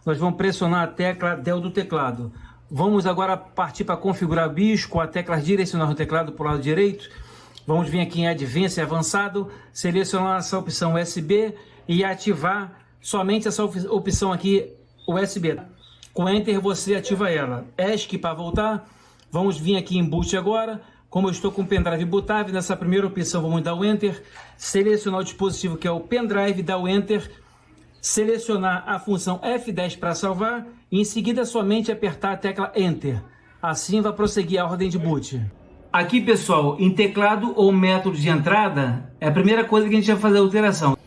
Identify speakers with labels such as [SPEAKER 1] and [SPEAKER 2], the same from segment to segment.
[SPEAKER 1] nós vamos pressionar a tecla Del do teclado. Vamos agora partir para configurar BIOS com a tecla direcional no teclado para o lado direito. Vamos vir aqui em Advanced Avançado, selecionar essa opção USB e ativar somente essa opção aqui USB. Com Enter você ativa ela. ESC para voltar. Vamos vir aqui em Boot agora. Como eu estou com o pendrive bootável, nessa primeira opção vamos dar o Enter. Selecionar o dispositivo que é o pendrive, dar o Enter. Selecionar a função F10 para salvar. E em seguida somente apertar a tecla Enter. Assim vai prosseguir a ordem de boot. Aqui, pessoal, em teclado ou método de entrada, é a primeira coisa que a gente vai fazer a alteração.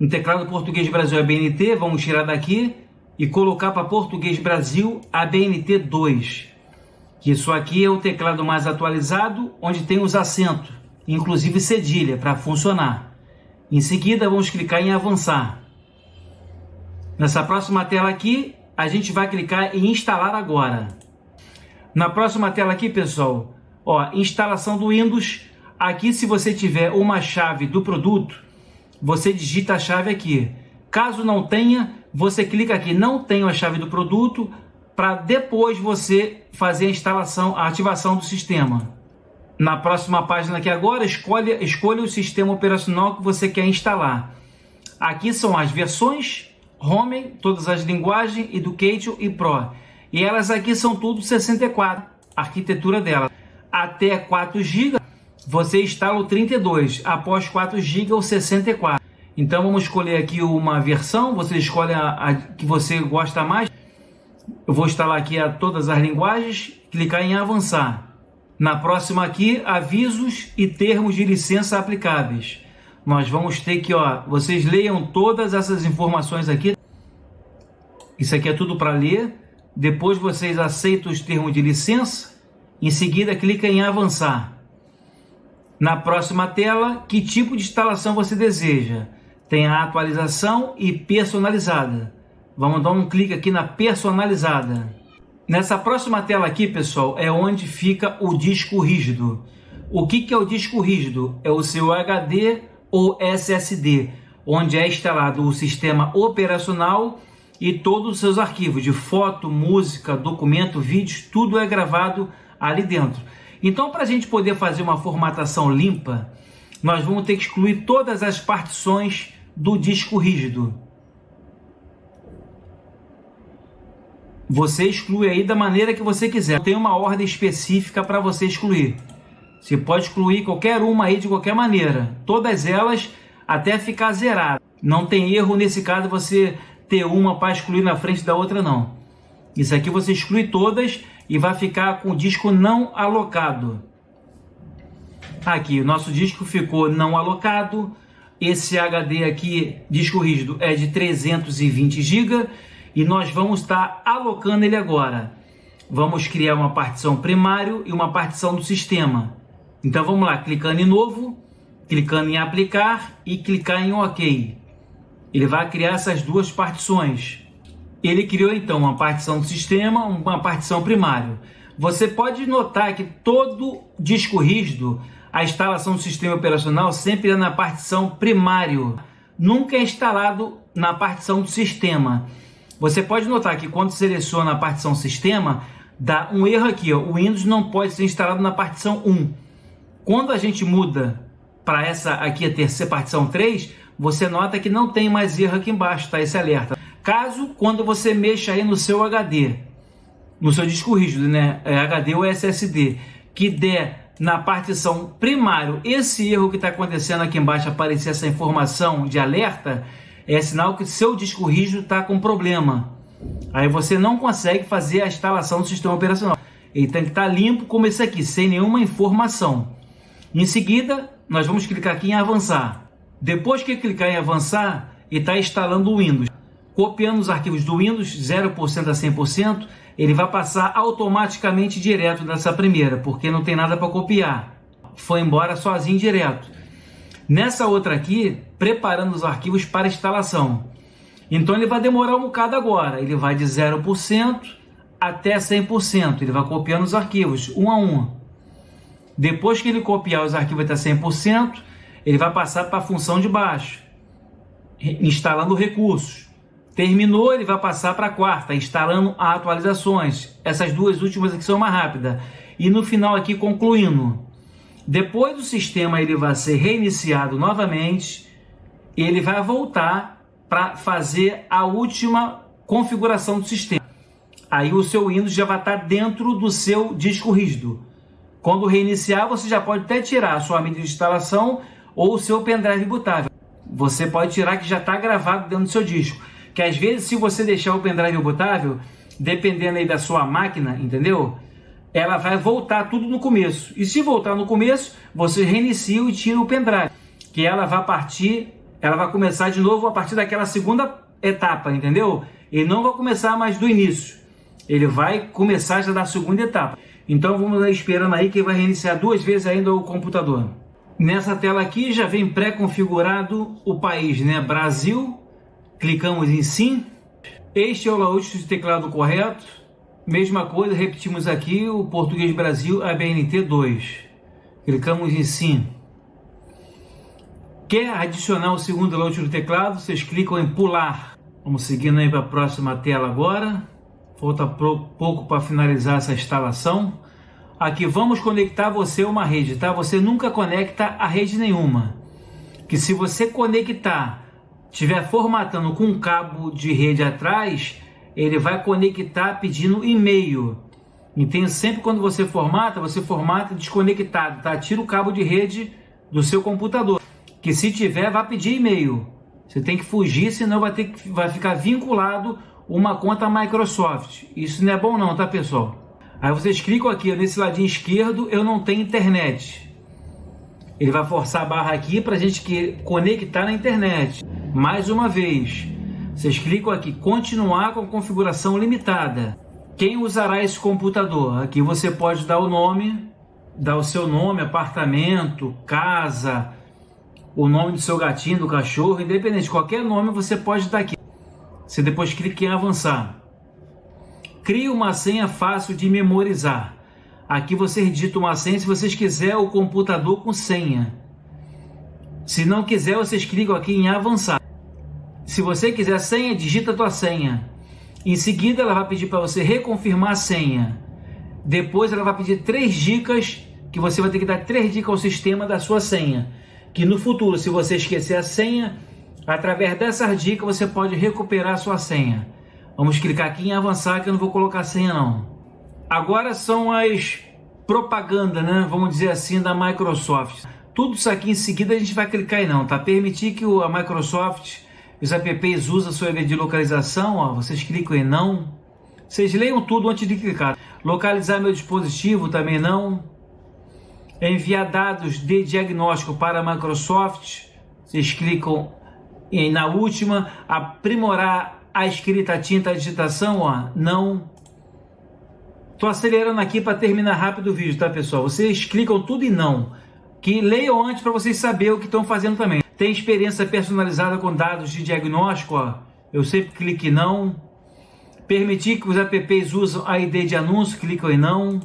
[SPEAKER 1] Em teclado português Brasil ABNT, vamos tirar daqui e colocar para português Brasil ABNT 2. Que isso aqui é o teclado mais atualizado, onde tem os acentos, inclusive cedilha, para funcionar. Em seguida, vamos clicar em avançar. Nessa próxima tela aqui, a gente vai clicar em instalar agora. Na próxima tela aqui, pessoal, ó, instalação do Windows. Aqui, se você tiver uma chave do produto, você digita a chave aqui. Caso não tenha, você clica aqui, não tenho a chave do produto, para depois você fazer a instalação, a ativação do sistema. Na próxima página aqui agora, escolha o sistema operacional que você quer instalar. Aqui são as versões, Home, todas as linguagens, Education e Pro. E elas aqui são tudo 64, a arquitetura delas. Até 4 GB, você instala o 32, após 4 GB o 64. Então vamos escolher aqui uma versão, você escolhe a que você gosta mais. Eu vou instalar aqui todas as linguagens, clicar em avançar. Na próxima aqui, avisos e termos de licença aplicáveis. Nós vamos ter que, ó, vocês leiam todas essas informações aqui. Isso aqui é tudo para ler. Depois vocês aceitam os termos de licença. Em seguida, clica em avançar. Na próxima tela, que tipo de instalação você deseja? Tem a atualização e personalizada. Vamos dar um clique aqui na personalizada. Nessa próxima tela aqui, pessoal, é onde fica o disco rígido. O que é o disco rígido? É o seu HD ou SSD, onde é instalado o sistema operacional e todos os seus arquivos de foto, música, documento, vídeos, tudo é gravado ali dentro. Então, para a gente poder fazer uma formatação limpa, nós vamos ter que excluir todas as partições do disco rígido. Você exclui aí da maneira que você quiser. Tem uma ordem específica para você excluir. Você pode excluir qualquer uma aí de qualquer maneira. Todas elas até ficar zerada. Não tem erro nesse caso você ter uma para excluir na frente da outra, não. Isso aqui você exclui todas e vai ficar com o disco não alocado. Aqui, o nosso disco ficou não alocado. Esse HD aqui, disco rígido, é de 320 GB. E nós vamos estar alocando ele agora. Vamos criar uma partição primário e uma partição do sistema. Então vamos lá, clicando em novo, clicando em aplicar e clicar em OK. Ele vai criar essas duas partições. Ele criou então uma partição do sistema, uma partição primário. Você pode notar que todo disco rígido, a instalação do sistema operacional sempre é na partição primário. Nunca é instalado na partição do sistema. Você pode notar que quando seleciona a partição sistema, dá um erro aqui, ó. O Windows não pode ser instalado na partição 1. Quando a gente muda para essa aqui, a terceira partição 3, você nota que não tem mais erro aqui embaixo, tá? Esse alerta. Caso, quando você mexa aí no seu HD, no seu disco rígido, né? HD ou SSD, que der na partição primário, esse erro que está acontecendo aqui embaixo, aparecer essa informação de alerta, é sinal que seu disco rígido está com problema. Aí você não consegue fazer a instalação do sistema operacional. Ele tem que estar limpo como esse aqui, sem nenhuma informação. Em seguida, nós vamos clicar aqui em avançar. Depois que clicar em avançar, ele está instalando o Windows. Copiando os arquivos do Windows, 0% a 100%, ele vai passar automaticamente direto dessa primeira, porque não tem nada para copiar. Foi embora sozinho direto. Nessa outra aqui, preparando os arquivos para instalação. Então ele vai demorar um bocado agora. Ele vai de 0% até 100%. Ele vai copiando os arquivos, um a um. Depois que ele copiar os arquivos até 100%, ele vai passar para a função de baixo, instalando recursos. Terminou, ele vai passar para a quarta, instalando atualizações. Essas duas últimas aqui são mais rápidas. E no final aqui concluindo. Depois do sistema ele vai ser reiniciado novamente. Ele vai voltar para fazer a última configuração do sistema. Aí o seu Windows já vai estar dentro do seu disco rígido. Quando reiniciar, você já pode até tirar a sua mídia de instalação ou o seu pendrive bootável. Você pode tirar que já está gravado dentro do seu disco. Que às vezes, se você deixar o pendrive bootável, dependendo aí da sua máquina, entendeu? Ela vai voltar tudo no começo. E se voltar no começo, você reinicia e tira o pendrive. Que ela vai começar de novo a partir daquela segunda etapa, entendeu? Ele não vai começar mais do início. Ele vai começar já da segunda etapa. Então vamos esperando aí que ele vai reiniciar 2 vezes ainda o computador. Nessa tela aqui já vem pré-configurado o país, né? Brasil. Clicamos em sim. Este é o layout do teclado correto. Mesma coisa, repetimos aqui o português Brasil ABNT2. Clicamos em sim. Quer adicionar o segundo layout do teclado? Vocês clicam em pular. Vamos seguindo aí para a próxima tela agora. Falta pouco para finalizar essa instalação. Aqui vamos conectar você a uma rede, tá? Você nunca conecta a rede nenhuma. Que se você conectar, estiver formatando com um cabo de rede atrás, ele vai conectar pedindo e-mail. Então sempre quando você formata desconectado, tá? Tira o cabo de rede do seu computador. Que se tiver, vai pedir e-mail. Você tem que fugir, senão vai ficar vinculado uma conta Microsoft. Isso não é bom não, tá, pessoal? Aí vocês clicam aqui, nesse ladinho esquerdo, eu não tenho internet. Ele vai forçar a barra aqui para a gente conectar na internet. Mais uma vez, vocês clicam aqui, continuar com configuração limitada. Quem usará esse computador? Aqui você pode dar o seu nome, apartamento, casa, o nome do seu gatinho, do cachorro, independente, qualquer nome você pode dar aqui. Você depois clica em avançar. Crie uma senha fácil de memorizar. Aqui você digita uma senha se vocês quiserem o computador com senha. Se não quiser, vocês clicam aqui em avançar. Se você quiser senha, digita a tua senha. Em seguida, ela vai pedir para você reconfirmar a senha. Depois, ela vai pedir 3 dicas, que você vai ter que dar 3 dicas ao sistema da sua senha. Que no futuro, se você esquecer a senha, através dessas dicas você pode recuperar a sua senha. Vamos clicar aqui em avançar, que eu não vou colocar a senha não. Agora são as propagandas, né? Vamos dizer assim, da Microsoft. Tudo isso aqui em seguida a gente vai clicar em não, tá? Permitir que a Microsoft, os apps usem a sua área de localização, ó, vocês clicam em não. Vocês leiam tudo antes de clicar. Localizar meu dispositivo também não. Enviar dados de diagnóstico para a Microsoft, vocês clicam na última. Aprimorar a escrita, a tinta, a digitação, ó, não. Tô acelerando aqui para terminar rápido o vídeo, tá, pessoal? Vocês clicam tudo em não. Que leiam antes para vocês saberem o que estão fazendo também. Tem experiência personalizada com dados de diagnóstico, ó, eu sempre clico em não. Permitir que os apps usem a ID de anúncio, clicam em não.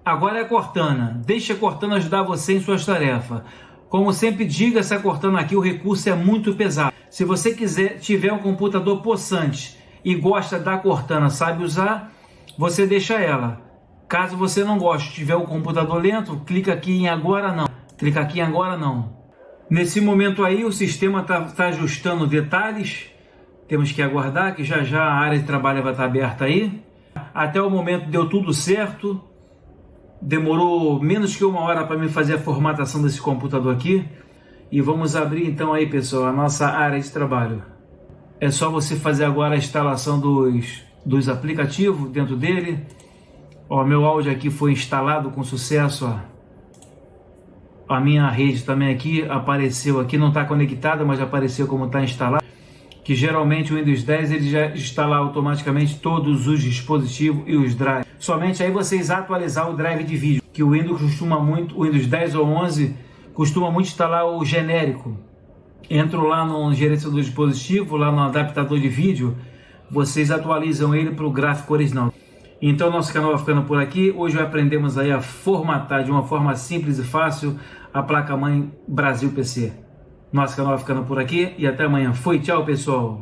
[SPEAKER 1] Agora é a Cortana. Deixa a Cortana ajudar você em suas tarefas. Como sempre digo, essa Cortana aqui, o recurso é muito pesado. Se você tiver um computador possante e gosta da Cortana, sabe usar, você deixa ela. Caso você não goste, tiver um computador lento, clica aqui em agora não. Clica aqui em agora não. Nesse momento aí, o sistema está ajustando detalhes. Temos que aguardar que já já a área de trabalho vai estar aberta aí. Até o momento deu tudo certo. Demorou menos que 1 hora para me fazer a formatação desse computador aqui. E vamos abrir então aí, pessoal, a nossa área de trabalho. É só você fazer agora a instalação dos aplicativos dentro dele. Ó, meu áudio aqui foi instalado com sucesso, ó. A minha rede também aqui apareceu aqui, não está conectada, mas já apareceu como está instalado. Que geralmente o Windows 10 ele já instala automaticamente todos os dispositivos e os drives. Somente aí vocês atualizar o drive de vídeo, que o Windows o Windows 10 ou 11 costuma muito instalar o genérico. Entro lá no gerenciador do dispositivo, lá no adaptador de vídeo, vocês atualizam ele para o gráfico original. Então nosso canal vai ficando por aqui. Hoje aprendemos aí a formatar de uma forma simples e fácil a placa-mãe Brasil PC. Nosso canal vai ficando por aqui e até amanhã. Foi, tchau, pessoal!